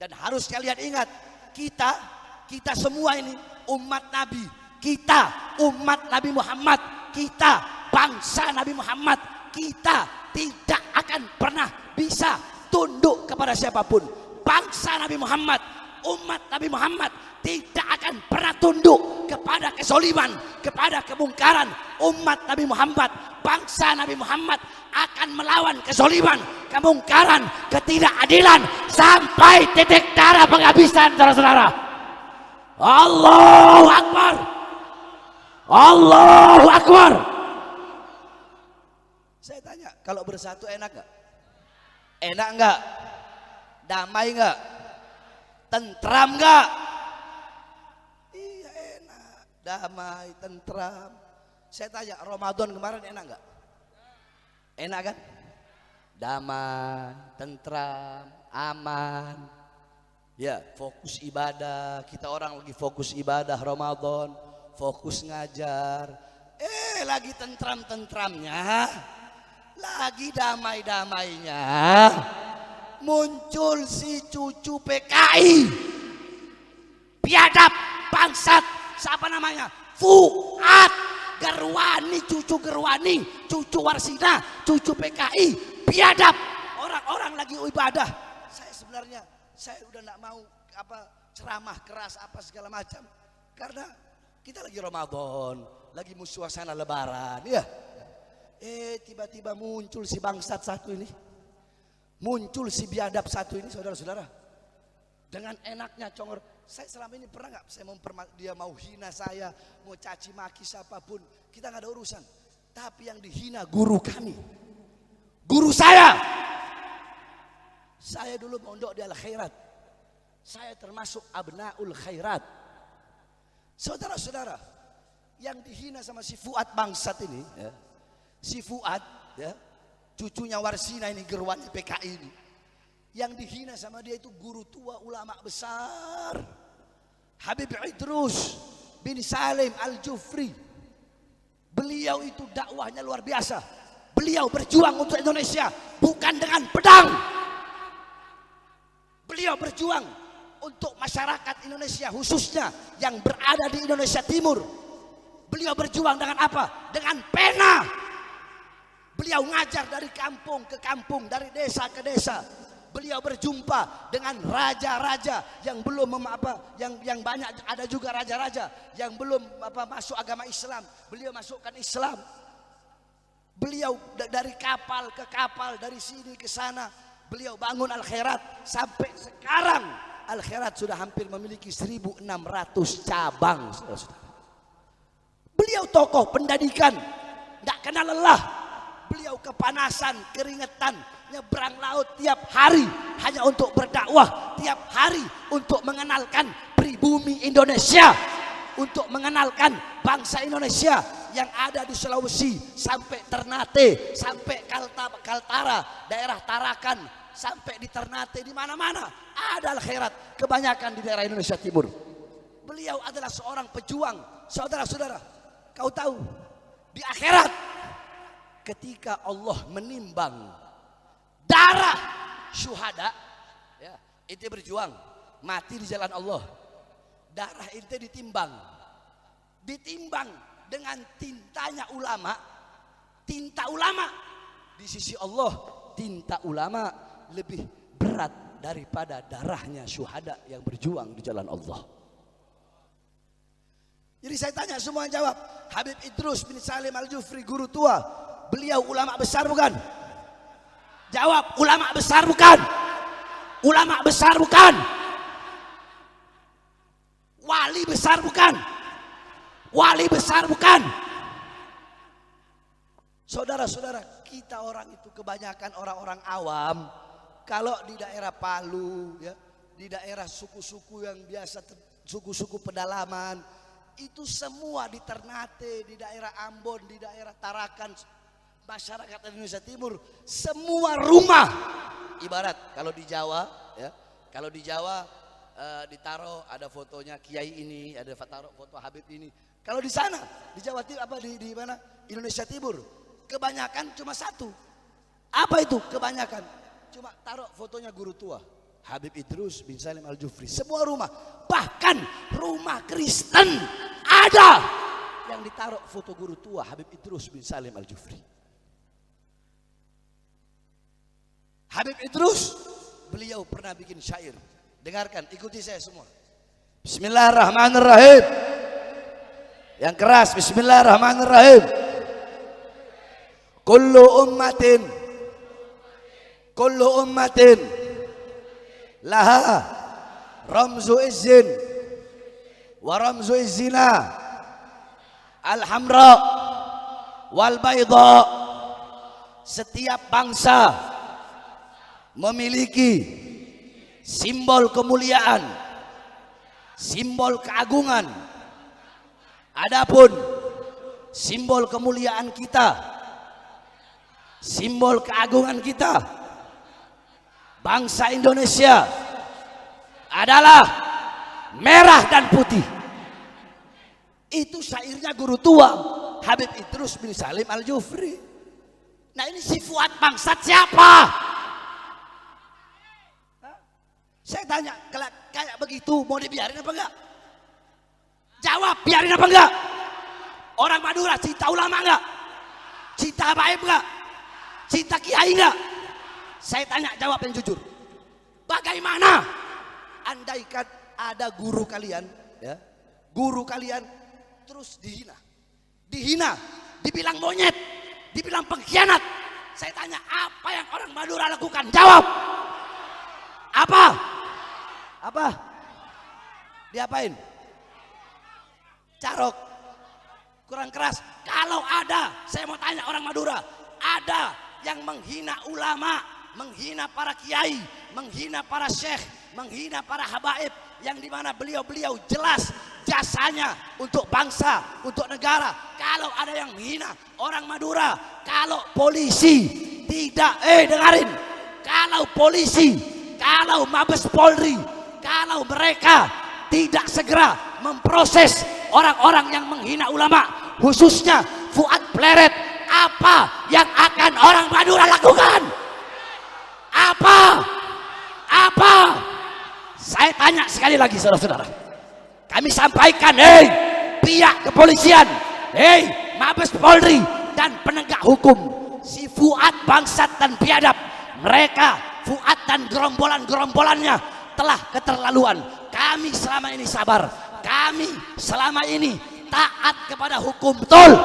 Dan harus kalian ingat, kita semua ini umat Nabi, kita umat Nabi Muhammad, kita bangsa Nabi Muhammad, kita tidak akan pernah bisa tunduk kepada siapapun. Bangsa Nabi Muhammad, umat Nabi Muhammad tidak akan pernah tunduk kepada kesoliman, kepada kemungkaran. Umat Nabi Muhammad, bangsa Nabi Muhammad akan melawan kesoliman, kemungkaran, ketidakadilan sampai titik darah penghabisan, saudara-saudara. Allahu Akbar, Allahu Akbar. Saya tanya, kalau bersatu enak gak? Enak gak? Damai gak? Tentram gak? Iya enak, damai, tentram. Saya tanya, Ramadan kemarin enak gak? Enak kan? Damai, tentram, aman. Ya, fokus ibadah. Kita orang lagi fokus ibadah Ramadan, fokus ngajar. Lagi tentram-tentramnya, lagi damai-damainya, muncul si cucu PKI, biadab, bangsat, siapa namanya? Fuad Gerwani, cucu Gerwani, cucu Warsina, cucu PKI, biadab. Orang-orang lagi ibadah. Saya udah nggak mau ceramah keras apa segala macam, karena kita lagi Ramadan, lagi suasana Lebaran, ya. Tiba-tiba muncul si bangsat satu ini, muncul si biadab satu ini, saudara-saudara. Dengan enaknya congor. Saya selama ini pernah nggak saya dia mau hina saya, mau caci maki siapapun, kita nggak ada urusan. Tapi yang dihina guru kami, guru saya. Saya dulu mondok di Al Khairat. Saya termasuk abnaul khairat. Saudara-saudara, yang dihina sama si Fuad bangsat ini, ya, si Fuad, ya, cucunya Warsina ini, Gerwani PKI ini, yang dihina sama dia itu guru tua ulama besar, Habib Idrus bin Salim Al-Jufri. Beliau itu dakwahnya luar biasa. Beliau berjuang untuk Indonesia bukan dengan pedang. Beliau berjuang untuk masyarakat Indonesia, khususnya yang berada di Indonesia Timur. Beliau berjuang dengan apa? Dengan pena. Beliau ngajar dari kampung ke kampung, dari desa ke desa. Beliau berjumpa dengan raja-raja yang belum yang banyak, ada juga raja-raja yang belum masuk agama Islam. Beliau masukkan Islam. Beliau dari kapal ke kapal, dari sini ke sana. Beliau bangun Al Khairat. Sampai sekarang Al Khairat sudah hampir memiliki 1.600 cabang. Beliau tokoh pendidikan, tidak kenal lelah. Beliau kepanasan, keringetan, nyebrang laut tiap hari hanya untuk berdakwah, tiap hari untuk mengenalkan pribumi Indonesia, untuk mengenalkan bangsa Indonesia yang ada di Sulawesi sampai Ternate, sampai Kaltara, daerah Tarakan, sampai di Ternate, di mana-mana ada Al Khairat, kebanyakan di daerah Indonesia Timur. Beliau adalah seorang pejuang. Saudara-saudara, kau tahu di akhirat ketika Allah menimbang darah syuhada, ya, ente berjuang mati di jalan Allah, darah ente ditimbang dengan tintanya ulama. Tinta ulama di sisi Allah, tinta ulama lebih berat daripada darahnya syuhada yang berjuang di jalan Allah. Jadi saya tanya, semua jawab. Habib Idrus bin Salim Al-Jufri, guru tua, beliau ulama besar bukan? Jawab, ulama besar bukan? Ulama besar bukan? Wali besar bukan? Wali besar bukan? Saudara-saudara, kita orang itu kebanyakan orang-orang awam. Kalau di daerah Palu, ya, di daerah suku-suku yang biasa, suku-suku pedalaman, itu semua di Ternate, di daerah Ambon, di daerah Tarakan, masyarakat Indonesia Timur, semua rumah. Ibarat kalau di Jawa, ya, kalau di Jawa ditaruh ada fotonya Kiai ini, ada foto Habib ini. Kalau di sana di Jawa Timur, di mana, Indonesia Timur, kebanyakan cuma satu. Apa itu kebanyakan? Cuma taruh fotonya guru tua. Habib Idrus bin Salim Al-Jufri. Semua rumah, bahkan rumah Kristen ada yang ditaruh foto guru tua Habib Idrus bin Salim Al-Jufri. Habib Idrus, beliau pernah bikin syair. Dengarkan, ikuti saya semua. Bismillahirrahmanirrahim. Yang keras, bismillahirrahmanirrahim. Kullu ummatin laha ramzu izzin wa ramzu izzina al-hamra wal bayda. Setiap bangsa memiliki simbol kemuliaan, simbol keagungan. Adapun simbol kemuliaan kita, simbol keagungan kita, bangsa Indonesia adalah merah dan putih. Itu syairnya guru tua Habib Idrus bin Salim Al-Jufri. Nah, ini si Fuad Bangsat siapa? Saya tanya, kayak begitu mau dibiarin apa enggak? Jawab, biarin apa enggak? Orang Madura cinta ulama enggak? Cinta habaib enggak? Cinta kiai enggak? Saya tanya, jawab yang jujur. Bagaimana andaikan ada guru kalian, ya, guru kalian terus dihina, dibilang monyet, dibilang pengkhianat. Saya tanya, apa yang orang Madura lakukan? Jawab. Apa? Diapain? Carok. Kurang keras. Kalau ada, saya mau tanya orang Madura, ada yang menghina ulama, menghina para kiai, menghina para syekh, menghina para habaib, yang dimana beliau-beliau jelas jasanya untuk bangsa, untuk negara. Kalau ada yang menghina orang Madura, kalau polisi tidak, dengarin, kalau polisi, kalau Mabes Polri, kalau mereka tidak segera memproses orang-orang yang menghina ulama, khususnya Fuad Pleret, apa yang akan orang Madura lakukan? Apa? Saya tanya sekali lagi, saudara-saudara. Kami sampaikan, pihak kepolisian, Mabes Polri dan penegak hukum, si Fuad Bangsat dan biadab, mereka Fuad dan gerombolan-gerombolannya telah keterlaluan. Kami selama ini sabar, kami selama ini taat kepada hukum, betul.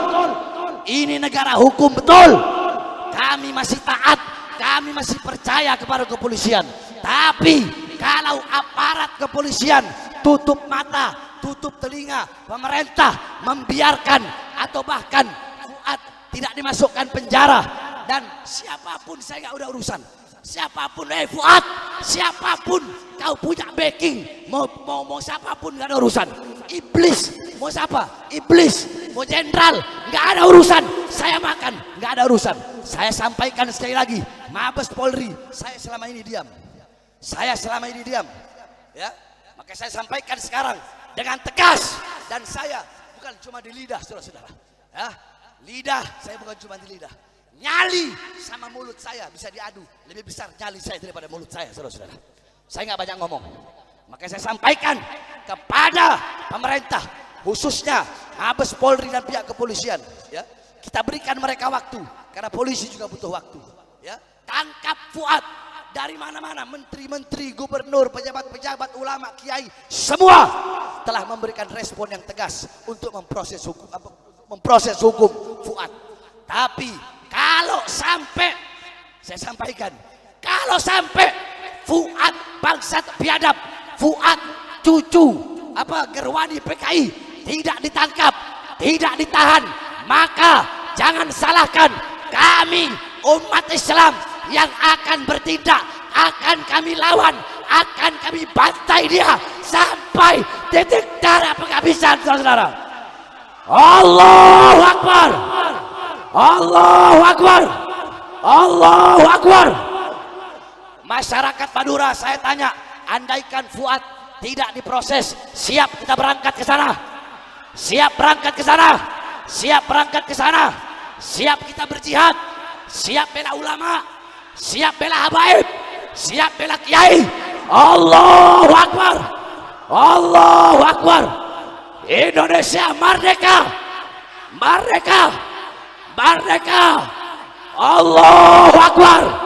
Ini negara hukum, betul. Kami masih taat, kami masih percaya kepada kepolisian. Tapi kalau aparat kepolisian tutup mata, tutup telinga, pemerintah membiarkan atau bahkan Fuad tidak dimasukkan penjara, dan siapapun saya nggak udah urusan. Siapapun, Fuad, siapapun kau punya backing, mau siapapun nggak ada urusan. Iblis mau siapa? Iblis mau jenderal, nggak ada urusan. Saya makan, nggak ada urusan. Saya sampaikan sekali lagi, Mabes Polri, saya selama ini diam. Ya, maka saya sampaikan sekarang dengan tegas, dan saya bukan cuma di lidah, saudara-saudara. Ya, lidah saya bukan cuma di lidah. Nyali sama mulut saya bisa diadu, lebih besar nyali saya daripada mulut saya, saudara-saudara. Saya nggak banyak ngomong, maka saya sampaikan kepada pemerintah, khususnya Mabes Polri dan pihak kepolisian, ya, kita berikan mereka waktu, karena polisi juga butuh waktu, ya. Tangkap Fuad. Dari mana-mana, menteri-menteri, gubernur, pejabat-pejabat, ulama, kiai, semua telah memberikan respon yang tegas untuk memproses hukum Fuad. Tapi kalau sampai, saya sampaikan, kalau sampai Fuad Bangsat biadab, Fuad cucu Gerwani PKI tidak ditangkap, tidak ditahan, maka jangan salahkan kami umat Islam yang akan bertindak, akan kami lawan, akan kami bantai dia sampai titik darah penghabisan, saudara. Allahu Akbar, Allahu Akbar, Allahu Akbar. Masyarakat Madura, saya tanya, andaikan Fuad tidak diproses, siap kita berangkat ke sana? Siap berangkat ke sana? Siap berangkat ke sana? Siap kita berjihad? Siap bela ulama? Siap bela habaib, siap bela kiai, Allahu Akbar. Allahu Akbar. Indonesia merdeka. Merdeka. Merdeka. Allahu Akbar.